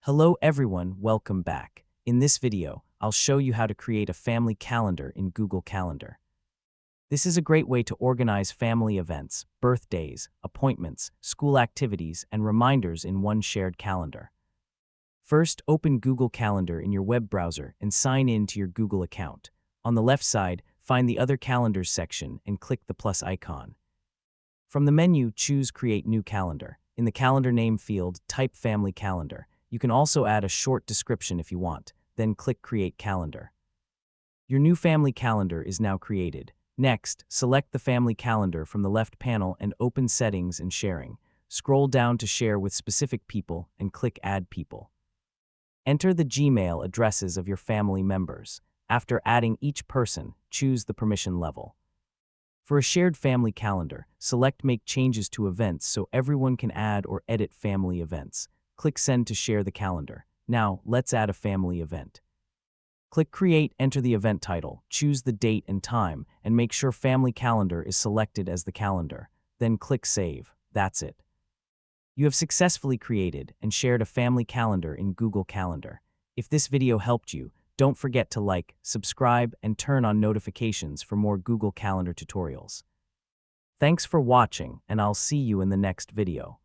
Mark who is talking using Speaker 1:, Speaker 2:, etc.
Speaker 1: Hello everyone, welcome back. In this video, I'll show you how to create a family calendar in Google Calendar. This is a great way to organize family events, birthdays, appointments, school activities, and reminders in one shared calendar. First, open Google Calendar in your web browser and sign in to your Google account. On the left side, find the Other Calendars section and click the plus icon. From the menu, choose Create New Calendar. In the calendar name field, type Family Calendar. You can also add a short description if you want, then click Create Calendar. Your new family calendar is now created. Next, select the family calendar from the left panel and open Settings and Sharing. Scroll down to Share with specific people and click Add People. Enter the Gmail addresses of your family members. After adding each person, choose the permission level. For a shared family calendar, select Make Changes to Events so everyone can add or edit family events. Click Send to share the calendar. Now, let's add a family event. Click Create, enter the event title, choose the date and time, and make sure Family Calendar is selected as the calendar. Then click Save. That's it. You have successfully created and shared a family calendar in Google Calendar. If this video helped you, don't forget to like, subscribe, and turn on notifications for more Google Calendar tutorials. Thanks for watching, and I'll see you in the next video.